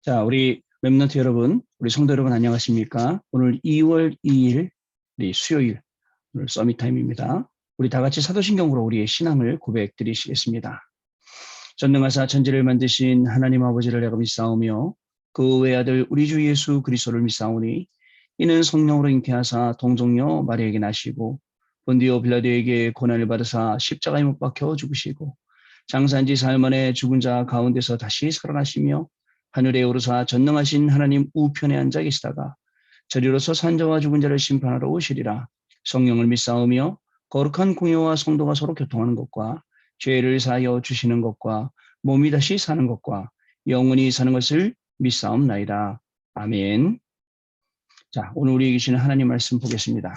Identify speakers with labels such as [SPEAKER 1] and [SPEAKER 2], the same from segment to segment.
[SPEAKER 1] 자, 우리 렘넌트 여러분, 우리 성도 여러분 안녕하십니까? 오늘 2월 2일, 우리 수요일, 오늘 서밋 타임입니다. 우리 다 같이 사도신경으로 우리의 신앙을 고백드리시겠습니다. 전능하사 천지를 만드신 하나님 아버지를 내가 믿사오며 그 외아들 우리 주 예수 그리스도를 믿사오니 이는 성령으로 잉태하사 동정녀 마리아에게 나시고 본디오 빌라도에게 고난을 받으사 십자가에 못 박혀 죽으시고 장사한 지 사흘 만에 죽은 자 가운데서 다시 살아나시며 하늘에 오르사 전능하신 하나님 우편에 앉아 계시다가 저리로서 산자와 죽은 자를 심판하러 오시리라. 성령을 믿사오며 거룩한 공예와 성도가 서로 교통하는 것과 죄를 사하여 주시는 것과 몸이 다시 사는 것과 영원히 사는 것을 믿사옵나이다. 아멘. 자, 오늘 우리에게 주시는 하나님 말씀 보겠습니다.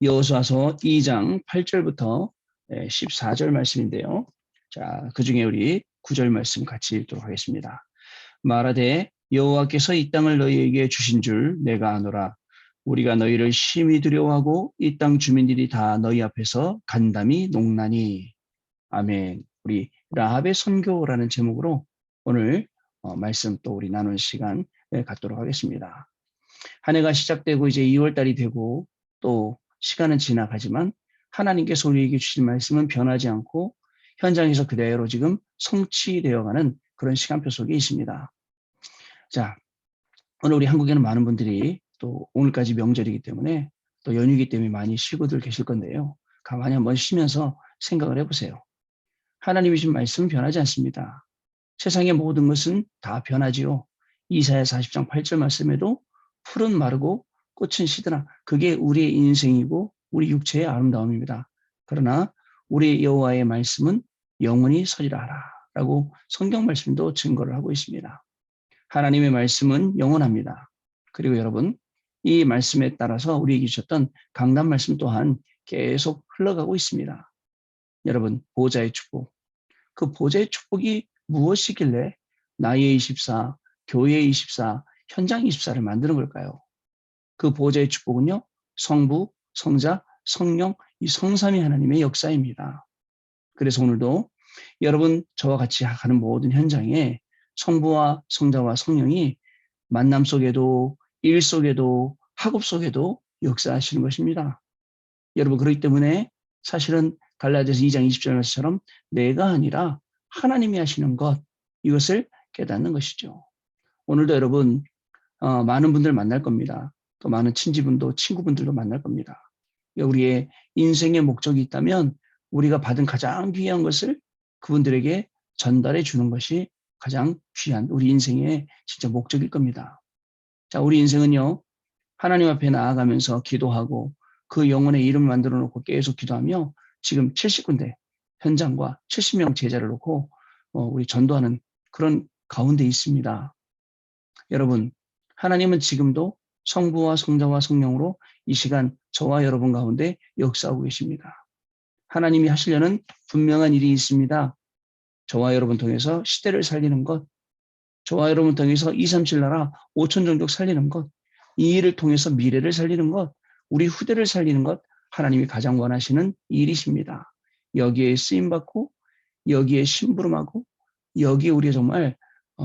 [SPEAKER 1] 여호수아서 2장 8절부터 14절 말씀인데요. 자, 그 중에 우리 9절 말씀 같이 읽도록 하겠습니다. 말하되 여호와께서 이 땅을 너희에게 주신 줄 내가 아노라. 우리가 너희를 심히 두려워하고 이 땅 주민들이 다 너희 앞에서 간담이 녹나니. 아멘. 우리 라합의 선교라는 제목으로 오늘 말씀 또 우리 나눈 시간 갖도록 하겠습니다. 한 해가 시작되고 이제 2월 달이 되고 또 시간은 지나가지만 하나님께서 우리에게 주신 말씀은 변하지 않고 현장에서 그대로 지금 성취되어가는 그런 시간표 속에 있습니다. 자, 오늘 우리 한국에는 많은 분들이 또 오늘까지 명절이기 때문에 또 연휴이기 때문에 많이 쉬고들 계실 건데요. 가만히 한번 쉬면서 생각을 해보세요. 하나님이 주신 말씀은 변하지 않습니다. 세상의 모든 것은 다 변하지요. 이사야 40장 8절 말씀에도 풀은 마르고 꽃은 시드나 그게 우리의 인생이고 우리 육체의 아름다움입니다. 그러나 우리 여호와의 말씀은 영원히 서리라 라고 성경 말씀도 증거를 하고 있습니다. 하나님의 말씀은 영원합니다. 그리고 여러분, 이 말씀에 따라서 우리에게 주셨던 강단 말씀 또한 계속 흘러가고 있습니다. 여러분, 보좌의 축복. 그 보좌의 축복이 무엇이길래 나의 24, 교회의 24, 현장 24를 만드는 걸까요? 그 보좌의 축복은요, 성부, 성자, 성령, 이 성삼위 하나님의 역사입니다. 그래서 오늘도 여러분 저와 같이 가는 모든 현장에 성부와 성자와 성령이 만남 속에도 일 속에도 학업 속에도 역사하시는 것입니다. 여러분 그렇기 때문에 사실은 갈라디아서 2장 20절 말씀처럼 내가 아니라 하나님이 하시는 것 이것을 깨닫는 것이죠. 오늘도 여러분 많은 분들 만날 겁니다. 또 많은 친지분도 친구분들도 만날 겁니다. 우리의 인생의 목적이 있다면 우리가 받은 가장 귀한 것을 그분들에게 전달해 주는 것이 가장 귀한 우리 인생의 진짜 목적일 겁니다. 자, 우리 인생은요, 하나님 앞에 나아가면서 기도하고 그 영혼의 이름을 만들어 놓고 계속 기도하며 지금 70군데 현장과 70명 제자를 놓고 우리 전도하는 그런 가운데 있습니다. 여러분, 하나님은 지금도 성부와 성자와 성령으로 이 시간 저와 여러분 가운데 역사하고 계십니다. 하나님이 하시려는 분명한 일이 있습니다. 저와 여러분 통해서 시대를 살리는 것, 저와 여러분 통해서 237 나라 5천 종족 살리는 것, 이 일을 통해서 미래를 살리는 것, 우리 후대를 살리는 것, 하나님이 가장 원하시는 일이십니다. 여기에 쓰임받고, 여기에 심부름하고, 여기에 우리가 정말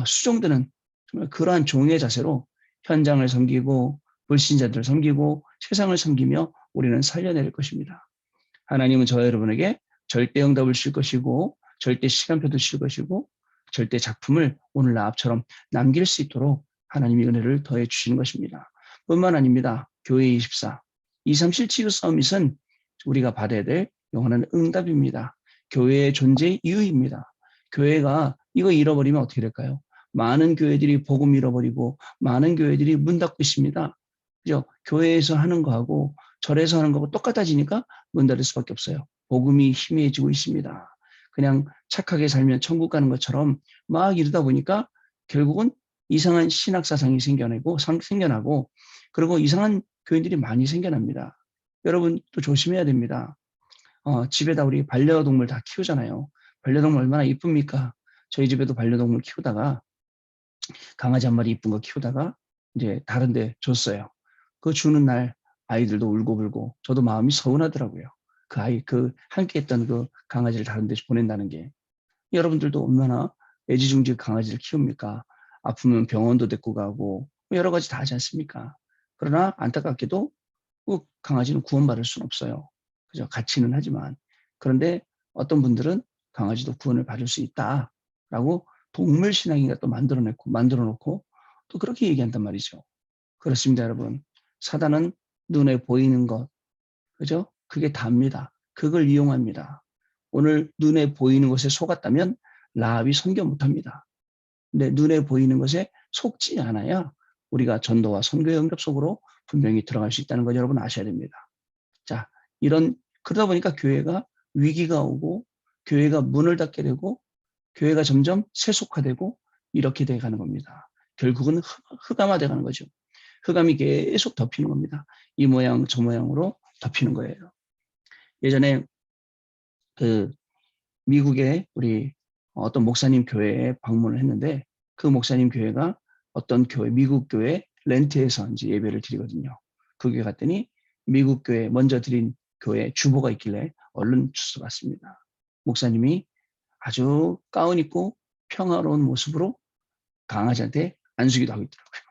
[SPEAKER 1] 수종드는 정말 그러한 종의 자세로 현장을 섬기고, 불신자들을 섬기고, 세상을 섬기며 우리는 살려낼 것입니다. 하나님은 저와 여러분에게 절대 응답을 주실 것이고 절대 시간표도 주실 것이고 절대 작품을 오늘 나처럼 남길 수 있도록 하나님이 은혜를 더해 주시는 것입니다. 뿐만 아닙니다. 교회 24, 237 치유 서밋은 우리가 받아야 될 영원한 응답입니다. 교회의 존재 이유입니다. 교회가 이거 잃어버리면 어떻게 될까요? 많은 교회들이 복음 잃어버리고 많은 교회들이 문 닫고 있습니다. 그죠? 교회에서 하는 거하고 절에서 하는 거하고 똑같아지니까 문 닫을 수밖에 없어요. 복음이 희미해지고 있습니다. 그냥 착하게 살면 천국 가는 것처럼 막 이러다 보니까 결국은 이상한 신학사상이 생겨나고 그리고 이상한 교인들이 많이 생겨납니다. 여러분 또 조심해야 됩니다. 집에다 우리 반려동물 다 키우잖아요. 반려동물 얼마나 이쁩니까? 저희 집에도 반려동물 키우다가 강아지 한 마리 이쁜 거 키우다가 이제 다른 데 줬어요. 그거 주는 날 아이들도 울고불고 저도 마음이 서운하더라고요. 그 함께 했던 그 강아지를 다른 데 보낸다는 게. 여러분들도 얼마나 애지중지 강아지를 키웁니까? 아프면 병원도 데리고 가고 여러 가지 다 하지 않습니까? 그러나 안타깝게도 꼭 강아지는 구원받을 수는 없어요. 그죠? 같이는 하지만. 그런데 어떤 분들은 강아지도 구원을 받을 수 있다라고 동물 신앙인가 또 만들어 놓고 또 그렇게 얘기한단 말이죠. 그렇습니다, 여러분. 사단은 눈에 보이는 것, 그죠? 그게 답니다. 그걸 이용합니다. 오늘 눈에 보이는 것에 속았다면 라합이 선교 못합니다. 근데 눈에 보이는 것에 속지 않아야 우리가 전도와 선교 영접 속으로 분명히 들어갈 수 있다는 걸 여러분 아셔야 됩니다. 자, 그러다 보니까 교회가 위기가 오고 교회가 문을 닫게 되고 교회가 점점 세속화되고 이렇게 돼 가는 겁니다. 결국은 흑암화돼 가는 거죠. 흑암이 계속 덮이는 겁니다. 이 모양 저 모양으로 덮이는 거예요. 예전에 그 미국의 우리 어떤 목사님 교회에 방문을 했는데 그 목사님 교회가 어떤 교회, 미국 교회 렌트해서 이제 예배를 드리거든요. 그 교회 갔더니 미국 교회 먼저 드린 교회 주보가 있길래 얼른 주소 받습니다. 목사님이 아주 가운 입고 평화로운 모습으로 강아지한테 안수기도 하고 있더라고요.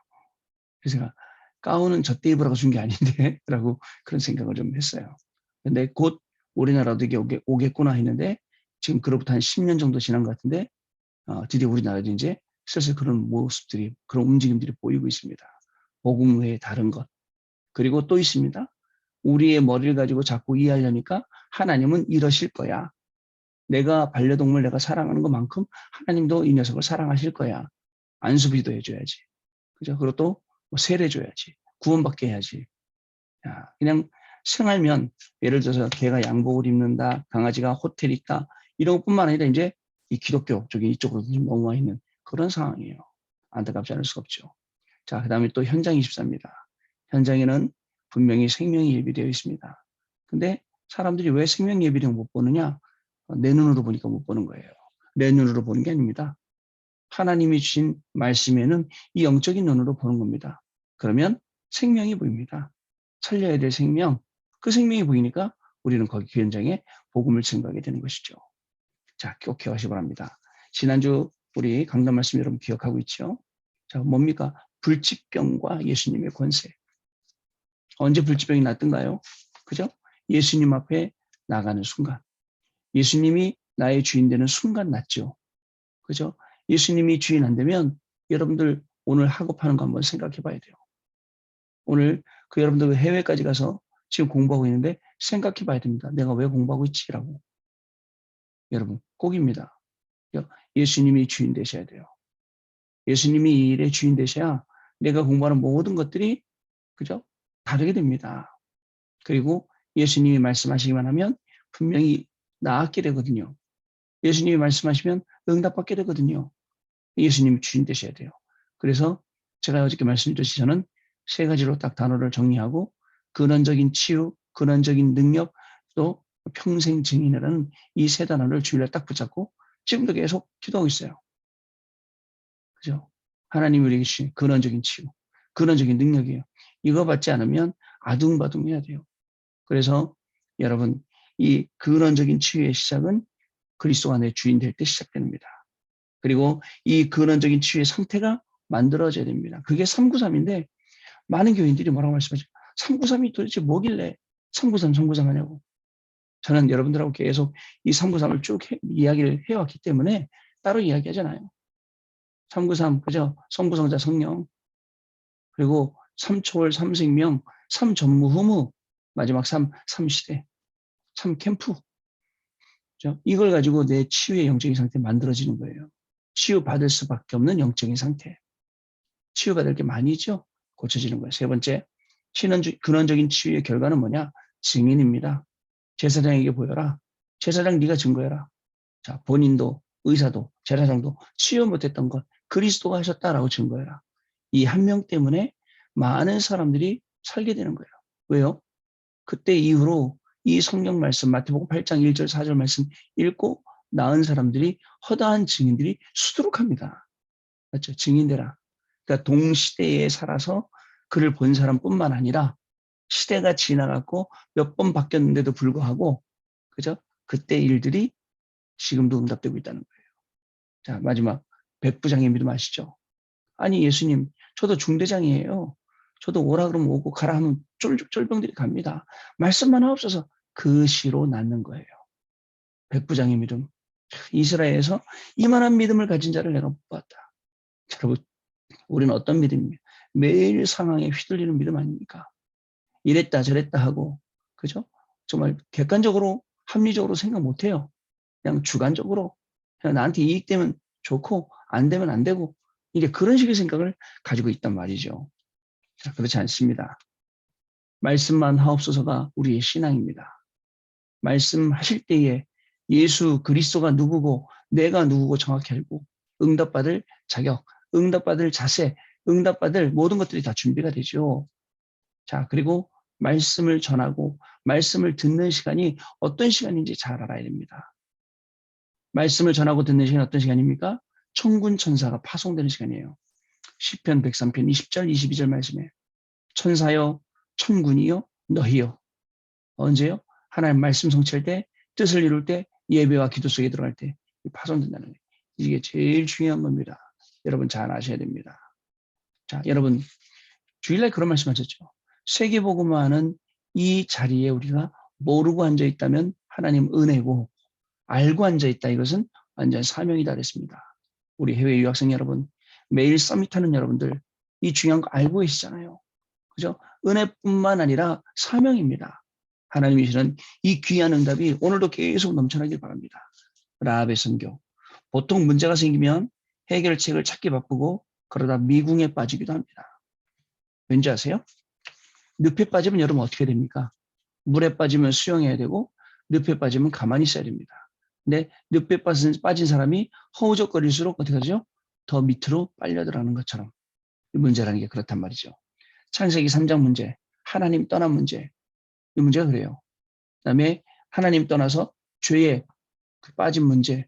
[SPEAKER 1] 그래서 제가 가운은 저때 입으라고 준 게 아닌데 라고 그런 생각을 좀 했어요. 근데 곧 우리나라도 이게 오겠구나 했는데 지금 그로부터 한 10년 정도 지난 것 같은데 드디어 우리나라도 이제 슬슬 그런 모습들이 그런 움직임들이 보이고 있습니다. 복음 외에 다른 것. 그리고 또 있습니다. 우리의 머리를 가지고 자꾸 이해하려니까 하나님은 이러실 거야. 내가 반려동물 내가 사랑하는 것만큼 하나님도 이 녀석을 사랑하실 거야. 안수비도 해줘야지. 그죠? 그리고 또 세례줘야지. 구원받게 해야지. 야, 그냥 생활면 예를 들어서 개가 양복을 입는다, 강아지가 호텔 있다 이런 것뿐만 아니라 이제 이 기독교 쪽에 이쪽으로 좀 넘어와 있는 그런 상황이에요. 안타깝지 않을 수가 없죠. 자, 그다음에 또 현장 24입니다. 현장에는 분명히 생명이 예비되어 있습니다. 근데 사람들이 왜 생명 예비령 못 보느냐? 내 눈으로 보니까 못 보는 거예요. 내 눈으로 보는 게 아닙니다. 하나님이 주신 말씀에는 이 영적인 눈으로 보는 겁니다. 그러면 생명이 보입니다. 살려야 될 생명, 그 생명이 보이니까 우리는 거기 그 현장에 복음을 증거하게 되는 것이죠. 자, 꼭 기억하시기 바랍니다. 지난주 우리 강단 말씀 여러분 기억하고 있죠? 자, 뭡니까? 불치병과 예수님의 권세. 언제 불치병이 났던가요? 그죠? 예수님 앞에 나가는 순간. 예수님이 나의 주인 되는 순간 났죠. 그죠? 예수님이 주인 안 되면 여러분들 오늘 학업하는 거 한번 생각해 봐야 돼요. 오늘 그 여러분들 해외까지 가서 지금 공부하고 있는데 생각해 봐야 됩니다. 내가 왜 공부하고 있지라고. 여러분, 꼭입니다. 예수님이 주인 되셔야 돼요. 예수님이 이 일의 주인 되셔야 내가 공부하는 모든 것들이 그죠? 다르게 됩니다. 그리고 예수님이 말씀하시기만 하면 분명히 나았게 되거든요. 예수님이 말씀하시면 응답받게 되거든요. 예수님이 주인 되셔야 돼요. 그래서 제가 어저께 말씀드렸듯이 저는 세 가지로 딱 단어를 정리하고 근원적인 치유, 근원적인 능력, 또 평생 증인이라는 이 세 단어를 주일날 딱 붙잡고 지금도 계속 기도하고 있어요. 그죠? 하나님이 우리에게 주신 근원적인 치유, 근원적인 능력이에요. 이거 받지 않으면 아둥바둥해야 돼요. 그래서 여러분 이 근원적인 치유의 시작은 그리스도 안에 주인 될 때 시작됩니다. 그리고 이 근원적인 치유의 상태가 만들어져야 됩니다. 그게 393인데 많은 교인들이 뭐라고 말씀하죠? 393이 도대체 뭐길래 393 하냐고. 저는 여러분들하고 계속 이 393을 쭉 이야기를 해왔기 때문에 따로 이야기하잖아요. 393, 그죠? 성부성자 성령, 그리고 3초월, 3생명, 3전무후무, 마지막 3시대, 3캠프. 그죠? 이걸 가지고 내 치유의 영적인 상태 만들어지는 거예요. 치유받을 수밖에 없는 영적인 상태. 치유받을 게 많이 있죠? 고쳐지는 거예요. 세 번째, 근원적인 치유의 결과는 뭐냐? 증인입니다. 제사장에게 보여라. 제사장 네가 증거해라. 자, 본인도 의사도 제사장도 치유 못했던 것 그리스도가 하셨다라고 증거해라. 이 한 명 때문에 많은 사람들이 살게 되는 거예요. 왜요? 그때 이후로 이 성경 말씀 마태복음 8장 1절 4절 말씀 읽고 나은 사람들이 허다한 증인들이 수두룩합니다. 맞죠? 증인되라. 그러니까 동시대에 살아서 그를 본 사람뿐만 아니라 시대가 지나갔고 몇 번 바뀌었는데도 불구하고 그죠? 그때 일들이 지금도 응답되고 있다는 거예요. 자, 마지막 백부장의 믿음 아시죠? 아니 예수님, 저도 중대장이에요. 저도 오라 그러면 오고 가라 하면 쫄병들이 갑니다. 말씀만 하옵소서. 그 시로 낳는 거예요. 백부장의 믿음. 이스라엘에서 이만한 믿음을 가진 자를 내가 못 봤다. 여러분, 우리는 어떤 믿음입니까? 매일 상황에 휘둘리는 믿음 아닙니까? 이랬다 저랬다 하고, 그죠? 정말 객관적으로 합리적으로 생각 못해요. 그냥 주관적으로 그냥 나한테 이익되면 좋고 안 되면 안 되고, 이게 그런 식의 생각을 가지고 있단 말이죠. 자, 그렇지 않습니다. 말씀만 하옵소서가 우리의 신앙입니다. 말씀하실 때에 예수 그리스도가 누구고 내가 누구고 정확히 알고 응답받을 자격, 응답받을 자세, 응답받을 모든 것들이 다 준비가 되죠. 자, 그리고 말씀을 전하고 말씀을 듣는 시간이 어떤 시간인지 잘 알아야 됩니다. 말씀을 전하고 듣는 시간이 어떤 시간입니까? 천군 천사가 파송되는 시간이에요. 시편 103편 20절 22절 말씀에 천사여 천군이여 너희여. 언제요? 하나님 말씀 성취할 때, 뜻을 이룰 때, 예배와 기도 속에 들어갈 때 파손된다는 거예요. 이게 제일 중요한 겁니다. 여러분 잘 아셔야 됩니다. 자, 여러분 주일날 그런 말씀하셨죠. 세계복음화는 이 자리에 우리가 모르고 앉아 있다면 하나님 은혜고, 알고 앉아 있다 이것은 완전 사명이다 그랬습니다. 우리 해외 유학생 여러분, 매일 서밋하는 여러분들 이 중요한 거 알고 계시잖아요. 그죠? 은혜뿐만 아니라 사명입니다. 하나님이 주시는 이 귀한 응답이 오늘도 계속 넘쳐나길 바랍니다. 라합의 선교. 보통 문제가 생기면 해결책을 찾기 바쁘고 그러다 미궁에 빠지기도 합니다. 왠지 아세요? 늪에 빠지면 여러분 어떻게 됩니까? 물에 빠지면 수영해야 되고 늪에 빠지면 가만히 있어야 됩니다. 근데 늪에 빠진 사람이 허우적거릴수록 어떻게 하죠? 더 밑으로 빨려 들어가는 것처럼. 문제라는 게 그렇단 말이죠. 창세기 3장 문제, 하나님 떠난 문제, 이 문제가 그래요. 그다음에 하나님 떠나서 죄에 빠진 문제,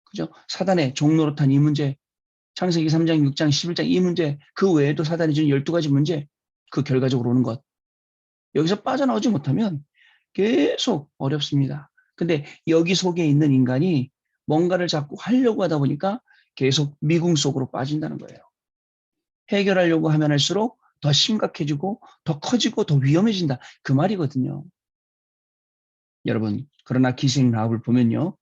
[SPEAKER 1] 그죠? 사단의 종노릇한 이 문제, 창세기 3장, 6장, 11장 이 문제, 그 외에도 사단이 준 12가지 문제, 그 결과적으로 오는 것. 여기서 빠져나오지 못하면 계속 어렵습니다. 근데 여기 속에 있는 인간이 뭔가를 자꾸 하려고 하다 보니까 계속 미궁 속으로 빠진다는 거예요. 해결하려고 하면 할수록 더 심각해지고 더 커지고 더 위험해진다. 그 말이거든요. 여러분, 그러나 기생 라합을 보면요.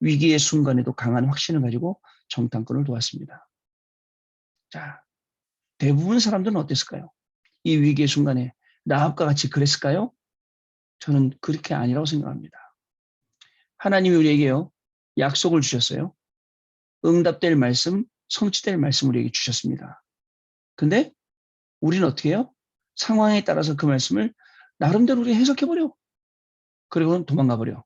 [SPEAKER 1] 위기의 순간에도 강한 확신을 가지고 정탐꾼을 도왔습니다. 자, 대부분 사람들은 어땠을까요? 이 위기의 순간에 라합과 같이 그랬을까요? 저는 그렇게 아니라고 생각합니다. 하나님이 우리에게요. 약속을 주셨어요. 응답될 말씀, 성취될 말씀 우리에게 주셨습니다. 근데 우리는 어떻게 해요? 상황에 따라서 그 말씀을 나름대로 우리 해석해버려. 그리고는 도망가버려.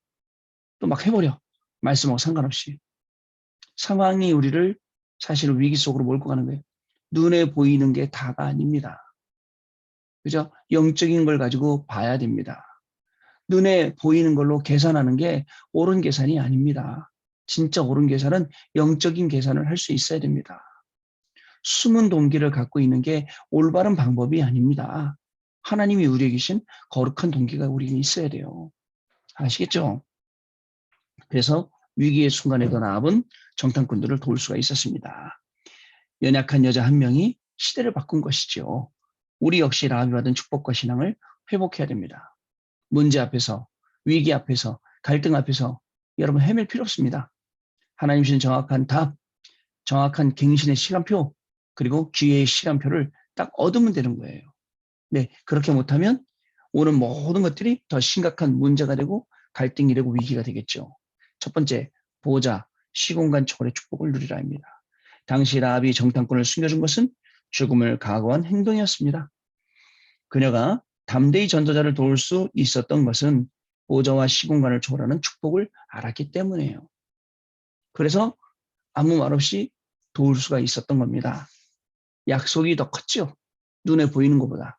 [SPEAKER 1] 또 막 해버려. 말씀하고 상관없이. 상황이 우리를 사실 위기 속으로 몰고 가는 거예요. 눈에 보이는 게 다가 아닙니다. 그죠? 영적인 걸 가지고 봐야 됩니다. 눈에 보이는 걸로 계산하는 게 옳은 계산이 아닙니다. 진짜 옳은 계산은 영적인 계산을 할 수 있어야 됩니다. 숨은 동기를 갖고 있는 게 올바른 방법이 아닙니다. 하나님이 우리에게 주신 거룩한 동기가 우리에게 있어야 돼요. 아시겠죠? 그래서 위기의 순간에도 라합은 정탐꾼들을 도울 수가 있었습니다. 연약한 여자 한 명이 시대를 바꾼 것이죠. 우리 역시 라합이 받은 축복과 신앙을 회복해야 됩니다. 문제 앞에서, 위기 앞에서, 갈등 앞에서 여러분 헤맬 필요 없습니다. 하나님 주신 정확한 답, 정확한 갱신의 시간표, 그리고 기회의 시간표를 딱 얻으면 되는 거예요. 네, 그렇게 못하면 오는 모든 것들이 더 심각한 문제가 되고 갈등이 되고 위기가 되겠죠. 첫 번째, 보호자, 시공간 초월의 축복을 누리라 합니다. 당시 라합이 정탐꾼을 숨겨준 것은 죽음을 각오한 행동이었습니다. 그녀가 담대히 전도자를 도울 수 있었던 것은 보호자와 시공간을 초월하는 축복을 알았기 때문이에요. 그래서 아무 말 없이 도울 수가 있었던 겁니다. 약속이 더 컸지요. 눈에 보이는 것보다.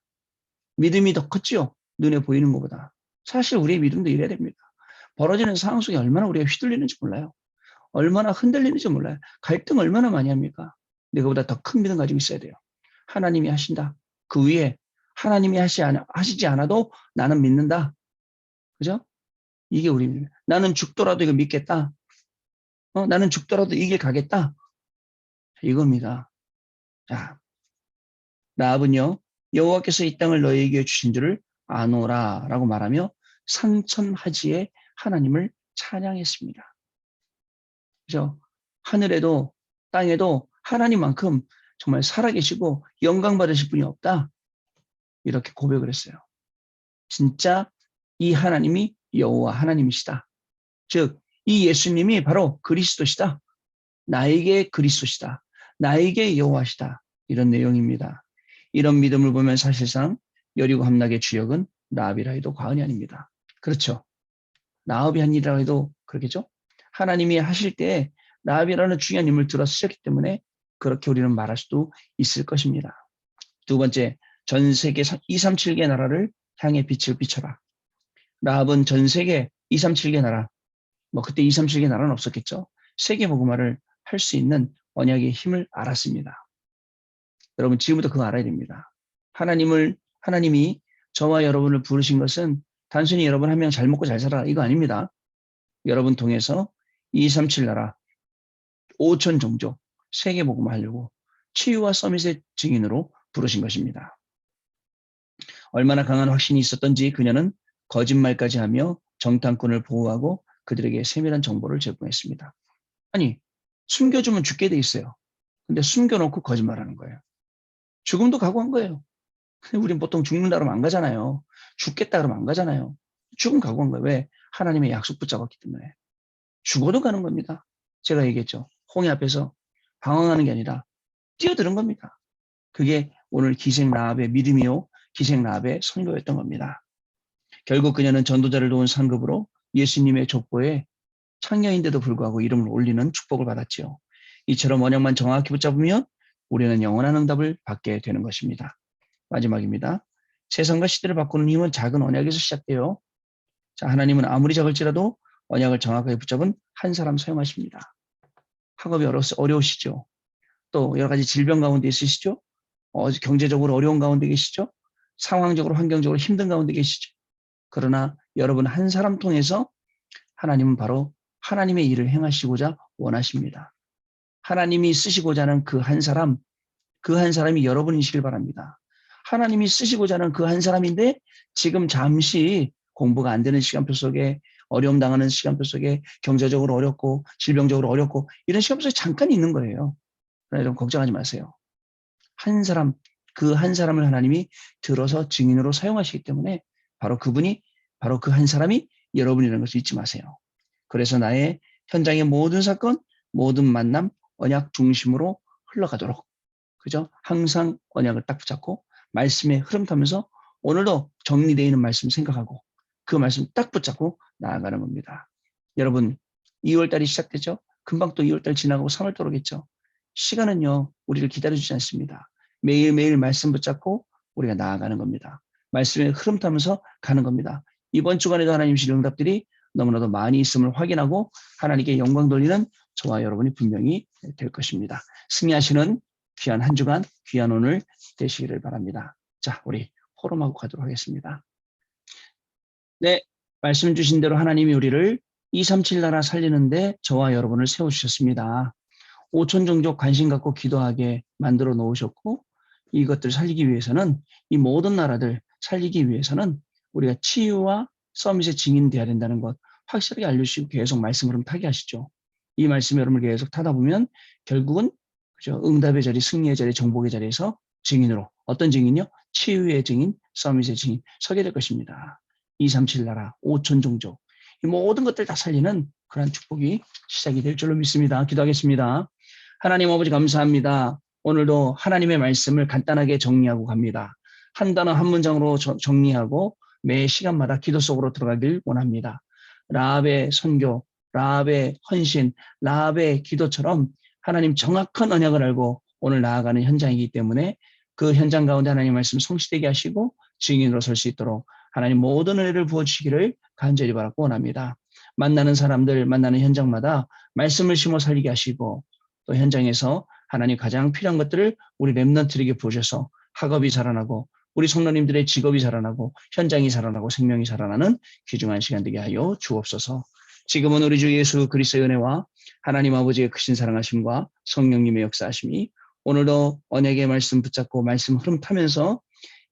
[SPEAKER 1] 믿음이 더 컸지요. 눈에 보이는 것보다. 사실 우리의 믿음도 이래야 됩니다. 벌어지는 상황 속에 얼마나 우리가 휘둘리는지 몰라요. 얼마나 흔들리는지 몰라요. 갈등 얼마나 많이 합니까? 근데 그보다 더 큰 믿음 가지고 있어야 돼요. 하나님이 하신다. 그 위에 하나님이 하시지 않아도 나는 믿는다. 그죠? 이게 우리 믿음. 나는 죽더라도 이거 믿겠다. 나는 죽더라도 이 길 가겠다. 이겁니다. 자, 라합은요, 여호와께서 이 땅을 너희에게 주신 줄을 아노라라고 말하며 상천하지에 하나님을 찬양했습니다. 그죠? 하늘에도 땅에도 하나님만큼 정말 살아계시고 영광 받으실 분이 없다. 이렇게 고백을 했어요. 진짜 이 하나님이 여호와 하나님이시다. 즉, 이 예수님이 바로 그리스도시다. 나에게 그리스도시다. 나에게 여호와시다. 이런 내용입니다. 이런 믿음을 보면 사실상 여리고 함락의 주역은 라합이라 해도 과언이 아닙니다. 그렇죠. 라합이 한 일이라 해도 그렇겠죠. 하나님이 하실 때 라합이라는 중요한 인물을 들어 쓰셨기 때문에 그렇게 우리는 말할 수도 있을 것입니다. 두 번째, 전 세계 237개 나라를 향해 빛을 비춰라. 라합은 전 세계 237개 나라, 그때 237개 나라는 없었겠죠. 세계 복음화를 할 수 있는 언약의 힘을 알았습니다. 여러분, 지금부터 그거 알아야 됩니다. 하나님이 저와 여러분을 부르신 것은 단순히 여러분 한 명 잘 먹고 잘 살아라 이거 아닙니다. 여러분 통해서 237 나라, 5천 종족, 세계 복음화 하려고 치유와 서밋의 증인으로 부르신 것입니다. 얼마나 강한 확신이 있었던지 그녀는 거짓말까지 하며 정탐꾼을 보호하고 그들에게 세밀한 정보를 제공했습니다. 아니, 숨겨주면 죽게 돼 있어요. 근데 숨겨놓고 거짓말하는 거예요. 죽음도 각오한 거예요. 근데 우린 보통 죽는다 그러면 안 가잖아요. 죽겠다 그러면 안 가잖아요. 죽음 각오한 거예요. 왜? 하나님의 약속 붙잡았기 때문에. 죽어도 가는 겁니다. 제가 얘기했죠. 홍해 앞에서 방황하는 게 아니라 뛰어드는 겁니다. 그게 오늘 기생 라합의 믿음이요, 기생 라합의 선교였던 겁니다. 결국 그녀는 전도자를 도운 상급으로 예수님의 족보에 창녀인데도 불구하고 이름을 올리는 축복을 받았지요. 이처럼 언약만 정확히 붙잡으면 우리는 영원한 응답을 받게 되는 것입니다. 마지막입니다. 세상과 시대를 바꾸는 힘은 작은 언약에서 시작돼요. 자, 하나님은 아무리 작을지라도 언약을 정확하게 붙잡은 한 사람 사용하십니다. 학업이 어려우시죠? 또 여러 가지 질병 가운데 있으시죠? 경제적으로 어려운 가운데 계시죠? 상황적으로 환경적으로 힘든 가운데 계시죠? 그러나 여러분 한 사람 통해서 하나님은 바로 하나님의 일을 행하시고자 원하십니다. 하나님이 쓰시고자 하는 그 한 사람이 여러분이시길 바랍니다. 하나님이 쓰시고자 하는 그 한 사람인데 지금 잠시 공부가 안 되는 시간표 속에 어려움 당하는 시간표 속에 경제적으로 어렵고 질병적으로 어렵고 이런 시간표 속에 잠깐 있는 거예요. 그러나 여러분 걱정하지 마세요. 그 한 사람을 하나님이 들어서 증인으로 사용하시기 때문에 바로 그 한 사람이 여러분이라는 것을 잊지 마세요. 그래서 나의 현장의 모든 사건, 모든 만남, 언약 중심으로 흘러가도록, 그죠? 항상 언약을 딱 붙잡고 말씀의 흐름 타면서 오늘도 정리되어 있는 말씀 생각하고 그 말씀 딱 붙잡고 나아가는 겁니다. 여러분, 2월달이 시작되죠? 금방 또 2월달 지나가고 3월달 오겠죠? 시간은요, 우리를 기다려주지 않습니다. 매일매일 말씀 붙잡고 우리가 나아가는 겁니다. 말씀의 흐름 타면서 가는 겁니다. 이번 주간에도 하나님 주실 응답들이 너무나도 많이 있음을 확인하고 하나님께 영광 돌리는 저와 여러분이 분명히 될 것입니다. 승리하시는 귀한 한 주간, 귀한 오늘 되시기를 바랍니다. 자, 우리 포럼하고 가도록 하겠습니다. 네, 말씀 주신 대로 하나님이 우리를 237 나라 살리는데 저와 여러분을 세워주셨습니다. 5천 종족 관심 갖고 기도하게 만들어 놓으셨고 이것들 살리기 위해서는 이 모든 나라들 살리기 위해서는 우리가 치유와 서밋의 증인되어야 된다는 것 확실하게 알려주시고 계속 말씀으로 타게 하시죠. 이 말씀 여러분을 계속 타다 보면 결국은 그죠? 응답의 자리, 승리의 자리, 정복의 자리에서 증인으로 어떤 증인이요? 치유의 증인, 서밋의 증인 서게 될 것입니다. 237 나라, 5천 종족 이 모든 것들 다 살리는 그런 축복이 시작이 될 줄로 믿습니다. 기도하겠습니다. 하나님 아버지 감사합니다. 오늘도 하나님의 말씀을 간단하게 정리하고 갑니다. 한 단어 한 문장으로 정리하고 매 시간마다 기도 속으로 들어가길 원합니다. 라합의 선교, 라합의 헌신, 라합의 기도처럼 하나님 정확한 언약을 알고 오늘 나아가는 현장이기 때문에 그 현장 가운데 하나님 말씀 성취되게 하시고 증인으로 설 수 있도록 하나님 모든 은혜를 부어주시기를 간절히 바라고 원합니다. 만나는 사람들, 만나는 현장마다 말씀을 심어 살리게 하시고 또 현장에서 하나님 가장 필요한 것들을 우리 렘넌트에게 부으셔서 학업이 살아나고 우리 성도님들의 직업이 살아나고 현장이 살아나고 생명이 살아나는 귀중한 시간 되게 하여 주옵소서. 지금은 우리 주 예수 그리스도의 은혜와 하나님 아버지의 크신 사랑하심과 성령님의 역사하심이 오늘도 언약의 말씀 붙잡고 말씀 흐름 타면서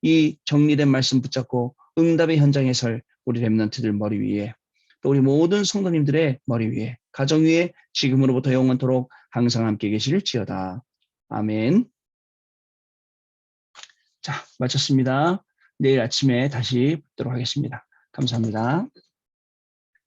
[SPEAKER 1] 이 정리된 말씀 붙잡고 응답의 현장에 설 우리 렘넌트들 머리 위에 또 우리 모든 성도님들의 머리 위에 가정 위에 지금으로부터 영원토록 항상 함께 계실지어다. 아멘. 자, 마쳤습니다. 내일 아침에 다시 뵙도록 하겠습니다. 감사합니다.